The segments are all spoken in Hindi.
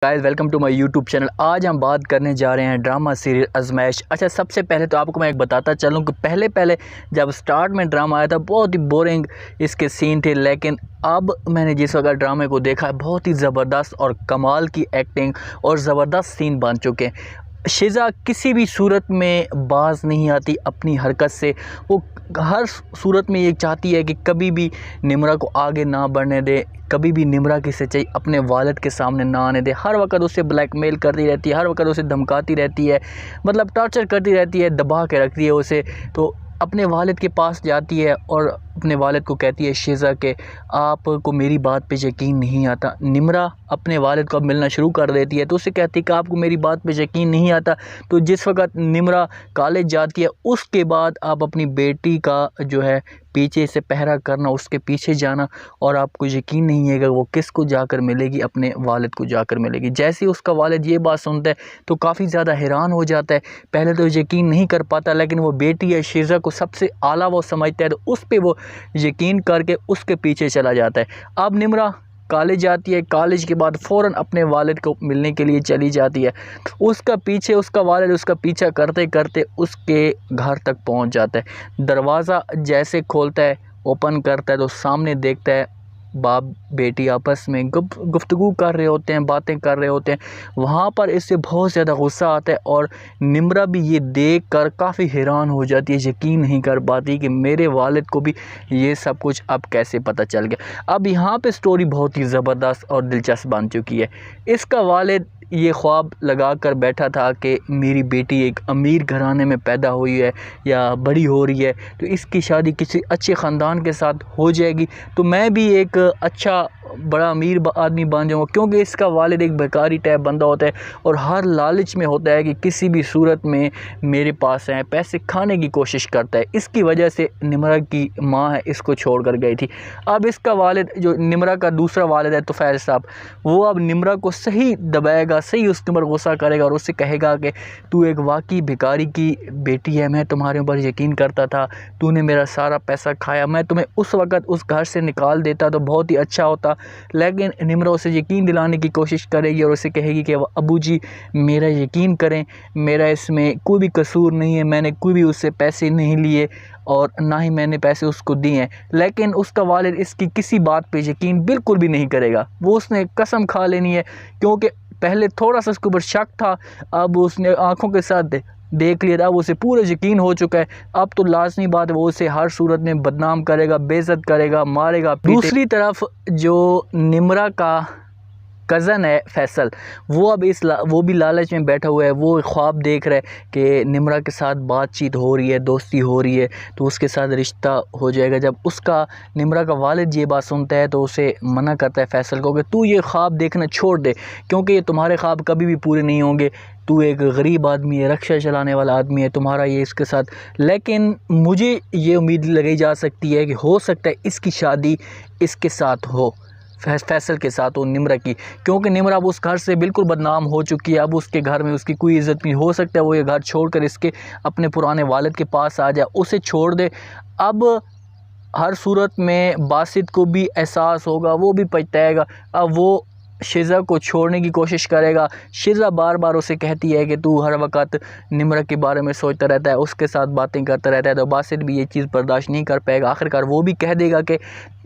Guys welcome to my YouTube channel. आज हम बात करने जा रहे हैं ड्रामा सीरियल आजमाइश। अच्छा, सबसे पहले तो आपको मैं एक बताता चलूँ कि पहले जब स्टार्ट में ड्रामा आया था बहुत ही बोरिंग इसके सीन थे, लेकिन अब मैंने जिस वक्त ड्रामे को देखा बहुत ही ज़बरदस्त और कमाल की एक्टिंग और ज़बरदस्त सीन बन चुके हैं। शिज़ा किसी भी सूरत में बाज नहीं आती अपनी हरकत से। वो हर सूरत में ये चाहती है कि कभी भी निम्रा को आगे ना बढ़ने दे, कभी भी निम्रा की सच्चाई अपने वालिद के सामने ना आने दे। हर वक्त उसे ब्लैकमेल करती रहती है, हर वक्त उसे धमकाती रहती है, मतलब टॉर्चर करती रहती है, दबा के रखती है उसे। तो अपने वालिद के पास जाती है और अपने वालिद को कहती है शिज़ा के आपको मेरी बात पे यकीन नहीं आता। निम्रा अपने वालिद को अब मिलना शुरू कर देती है, तो उसे कहती है कि आपको मेरी बात पे यकीन नहीं आता। तो जिस वक्त निम्रा कॉलेज जाती है उसके बाद आप अपनी बेटी का जो है पीछे से पहरा करना, उसके पीछे जाना, और आपको यकीन नहीं है कि वो किसको जाकर मिलेगी, अपने वालिद को जाकर मिलेगी। जैसे ही उसका वालिद ये बात सुनता है तो काफ़ी ज़्यादा हैरान हो जाता है। पहले तो यकीन नहीं कर पाता, लेकिन वो बेटी है शिज़ा को सबसे आला वो समझता है, तो उस पर वो यकीन करके उसके पीछे चला जाता है। अब निम्रा कॉलेज जाती है, कॉलेज के बाद फ़ौरन अपने वालिद को मिलने के लिए चली जाती है। उसका वालिद उसका पीछा करते करते उसके घर तक पहुंच जाता है। दरवाज़ा जैसे खोलता है, ओपन करता है, तो सामने देखता है बाप बेटी आपस में गुफ्तगू कर रहे होते हैं, बातें कर रहे होते हैं। वहाँ पर इससे बहुत ज़्यादा गुस्सा आता है और निम्रा भी ये देख कर काफ़ी हैरान हो जाती है, यकीन नहीं कर पाती कि मेरे वालिद को भी ये सब कुछ अब कैसे पता चल गया। अब यहाँ पे स्टोरी बहुत ही ज़बरदस्त और दिलचस्प बन चुकी है। इसका वालिद ये ख्वाब लगा कर बैठा था कि मेरी बेटी एक अमीर घराने में पैदा हुई है या बड़ी हो रही है, तो इसकी शादी किसी अच्छे ख़ानदान के साथ हो जाएगी, तो मैं भी एक अच्छा बड़ा अमीर आदमी बन जाऊँगा। क्योंकि इसका वालिद एक बेकारी टाइप बंदा होता है और हर लालच में होता है कि किसी भी सूरत में मेरे पास आए, पैसे खाने की कोशिश करता है। इसकी वजह से निम्रा की माँ है इसको छोड़ कर गई थी। अब इसका वालिद जो निम्रा का दूसरा वालिद है तुफ़ैल साहब, वो अब निम्रा को सही दबाएगा, सही उसके ऊपर गुस्सा करेगा और उससे कहेगा कि तू एक वाकई भिखारी की बेटी है, मैं तुम्हारे ऊपर यकीन करता था, तूने मेरा सारा पैसा खाया, मैं तुम्हें उस वक़्त उस घर से निकाल देता तो बहुत ही अच्छा होता। लेकिन निम्रा उसे यकीन दिलाने की कोशिश करेगी और उसे कहेगी कि अबू जी मेरा यकीन करें, मेरा इसमें कोई भी कसूर नहीं है, मैंने कोई भी उससे पैसे नहीं लिए और ना ही मैंने पैसे उसको दिए हैं। लेकिन उसका वालिद इसकी किसी बात पे यकीन बिल्कुल भी नहीं करेगा। वो उसने कसम खा लेनी है, क्योंकि पहले थोड़ा सा उसके ऊपर शक था, अब उसने आंखों के साथ देख लिया था, अब उसे पूरा यकीन हो चुका है। अब तो लाजमी बात है वो उसे हर सूरत में बदनाम करेगा, बेइज्जत करेगा, मारेगा। दूसरी तरफ जो निम्रा का कज़न है फैसल, वो अब वो भी लालच में बैठा हुआ है। वो ख्वाब देख रहा है कि निम्रा के साथ बातचीत हो रही है, दोस्ती हो रही है, तो उसके साथ रिश्ता हो जाएगा। जब उसका निम्रा का वालिद ये बात सुनता है तो उसे मना करता है फैसल को कि तू ये ख्वाब देखना छोड़ दे, क्योंकि ये तुम्हारे ख्वाब कभी भी पूरे नहीं होंगे। तू एक गरीब आदमी है, रिक्शा चलाने वाला आदमी है, तुम्हारा ये इसके साथ। लेकिन मुझे ये उम्मीद लगाई जा सकती है कि हो सकता है इसकी शादी इसके साथ हो, फैसल के साथ हो, निम्रा की, क्योंकि निम्रा अब उस घर से बिल्कुल बदनाम हो चुकी है। अब उसके घर में उसकी कोई इज़्ज़त नहीं। हो सकता है वो ये घर छोड़कर इसके अपने पुराने वालिद के पास आ जाए, उसे छोड़ दे। अब हर सूरत में बासित को भी एहसास होगा, वो भी पछताएगा। अब वो शिज़ा को छोड़ने की कोशिश करेगा। शिज़ा बार बार उसे कहती है कि तू हर वक्त निम्रा के बारे में सोचता रहता है, उसके साथ बातें करता रहता है, तो बासित भी ये चीज़ बर्दाश्त नहीं कर पाएगा। आखिरकार वो भी कह देगा कि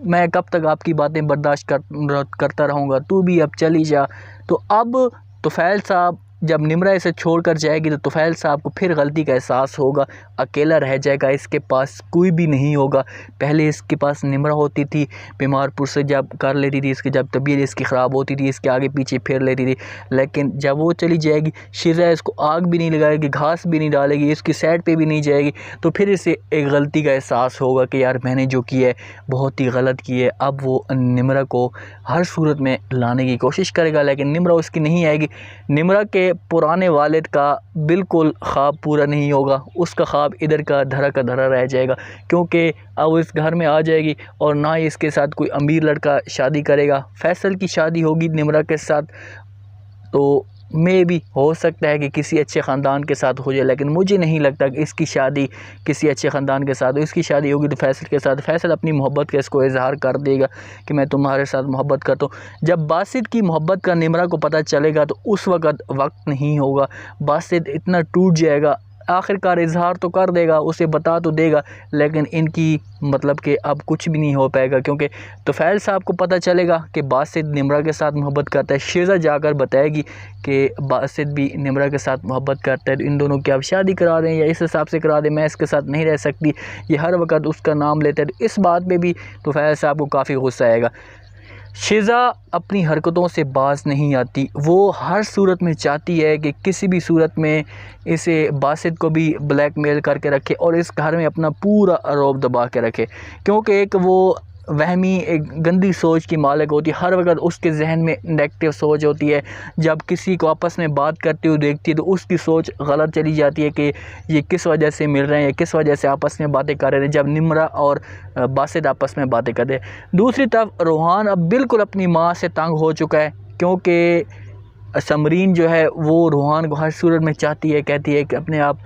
मैं कब तक आपकी बातें बर्दाश्त करता रहूँगा, तू भी अब चली जा। तो अब तुफ़ैल साहब जब निम्रा इसे छोड़कर जाएगी तो तुफ़ैल साहब को फिर गलती का एहसास होगा, अकेला रह जाएगा, इसके पास कोई भी नहीं होगा। पहले इसके पास निम्रा होती थी, बीमारपुर से जब कर लेती थी, इसकी जब तबीयत इसकी ख़राब होती थी इसके आगे पीछे फिर लेती थी। लेकिन जब वो चली जाएगी, शिज़ा इसको आग भी नहीं लगाएगी, घास भी नहीं डालेगी, इसकी साइड पे भी नहीं जाएगी, तो फिर इसे एक गलती का एहसास होगा कि यार मैंने जो किया है बहुत ही गलत किया है। अब वो निम्रा को हर सूरत में लाने की कोशिश करेगा, लेकिन निम्रा उसकी नहीं आएगी। निम्रा के पुराने वालिद का बिल्कुल ख्वाब पूरा नहीं होगा, उसका ख्वाब इधर का धरा रह जाएगा, क्योंकि अब इस घर में आ जाएगी और ना ही इसके साथ कोई अमीर लड़का शादी करेगा। फैसल की शादी होगी निम्रा के साथ, तो मे भी हो सकता है कि किसी अच्छे ख़ानदान के साथ हो जाए, लेकिन मुझे नहीं लगता कि इसकी शादी किसी अच्छे ख़ानदान के साथ हो। इसकी शादी होगी तो फैसल के साथ। फैसल अपनी मोहब्बत का इसको इजहार कर देगा कि मैं तुम्हारे साथ मोहब्बत करता हूँ। जब बासित की मोहब्बत का निमरा को पता चलेगा तो उस वक्त नहीं होगा, बासित इतना टूट जाएगा। आखिरकार इजहार तो कर देगा, उसे बता तो देगा, लेकिन इनकी मतलब कि अब कुछ भी नहीं हो पाएगा, क्योंकि तुफ़ैल साहब को पता चलेगा कि बासित निमरा के साथ मोहब्बत करता है। शीज़ा जाकर बताएगी कि बासित भी निमरा के साथ मोहब्बत करता है, तो इन दोनों की अब शादी करा दें या इस हिसाब से करा दें, मैं इसके साथ नहीं रह सकती। ये हर वक्त उसका नाम लेता है, तो इस बात पर भी तुफ़ैल साहब को काफ़ी गुस्सा आएगा। शीज़ा अपनी हरकतों से बाज नहीं आती, वो हर सूरत में चाहती है कि किसी भी सूरत में इसे बासित को भी ब्लैकमेल करके रखे और इस घर में अपना पूरा रौब दबा के रखे, क्योंकि एक वो वहमी एक गंदी सोच की मालिक होती है। हर वक्त उसके जहन में नेगेटिव सोच होती है। जब किसी को आपस में बात करते हुए देखती है तो उसकी सोच गलत चली जाती है कि ये किस वजह से मिल रहे हैं या किस वजह से आपस में बातें कर रहे हैं, जब निमरा और बासित आपस में बातें करते हैं। दूसरी तरफ रोहान अब बिल्कुल अपनी माँ से तंग हो चुका है, क्योंकि समरीन जो है वो रोहान को हर सूरत में चाहती है, कहती है कि अपने आप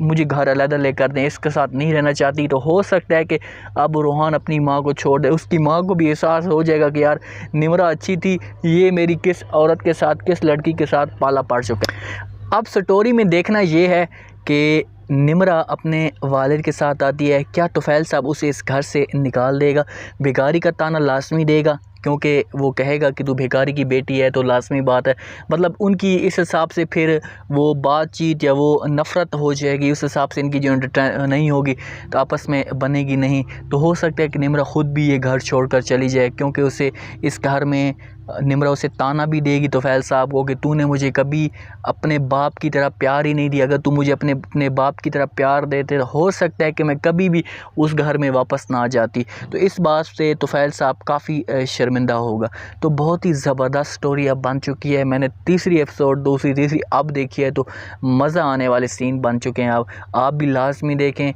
मुझे घर अलग लेकर दें, इसके साथ नहीं रहना चाहती। तो हो सकता है कि अब रोहान अपनी माँ को छोड़ दे, उसकी माँ को भी एहसास हो जाएगा कि यार निमरा अच्छी थी, ये मेरी किस औरत के साथ किस लड़की के साथ पाला पड़ चुका है। अब स्टोरी में देखना ये है कि निमरा अपने वालिद के साथ आती है, क्या तुफ़ैल साहब उसे इस घर से निकाल देगा, भिखारी का ताना लाजमी देगा, क्योंकि वो कहेगा कि तू भिखारी की बेटी है, तो लाजमी बात है, मतलब उनकी इस हिसाब से फिर वो बातचीत या वो नफ़रत हो जाएगी, उस हिसाब से इनकी जो नहीं होगी तो आपस में बनेगी नहीं। तो हो सकता है कि निमरा ख़ुद भी ये घर छोड़कर चली जाए, क्योंकि उसे इस घर में निमरा उसे ताना भी देगी तुफ़ैल साहब को कि तूने मुझे कभी अपने बाप की तरह प्यार ही नहीं दिया, अगर तू मुझे अपने बाप की तरह प्यार देते तो हो सकता है कि मैं कभी भी उस घर में वापस ना आ जाती। तो इस बात से तुफ़ैल साहब काफ़ी शर्मिंदा होगा। तो बहुत ही ज़बरदस्त स्टोरी अब बन चुकी है। मैंने तीसरी एपिसोड दूसरी तीसरी अब देखी है, तो मज़ा आने वाले सीन बन चुके हैं। अब आप भी लाजमी देखें,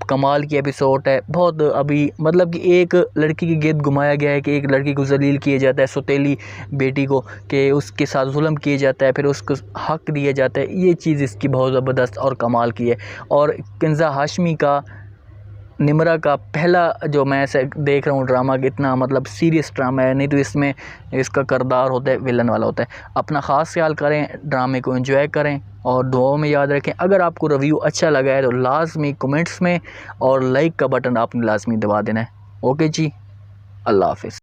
कमाल की एपिसोड है बहुत। अभी मतलब कि एक लड़की की गिरद घुमाया गया है कि एक लड़की को जलील किया जाता है, सौतेली बेटी को, कि उसके साथ जुल्म किया जाता है, फिर उसको हक दिया जाता है। ये चीज़ इसकी बहुत ज़बरदस्त और कमाल की है। और किंज़ा हाशमी का निमरा का पहला जो मैं ऐसे देख रहा हूँ ड्रामा, कितना मतलब सीरियस ड्रामा है, नहीं तो इसमें इसका किरदार होता है विलन वाला होता है। अपना ख़ास ख्याल करें, ड्रामे को एंजॉय करें और दुआओं में याद रखें। अगर आपको रिव्यू अच्छा लगा है तो लाजमी कमेंट्स में और लाइक का बटन आपने लाजमी दबा देना है। ओके जी, अल्लाह हाफ़िज़।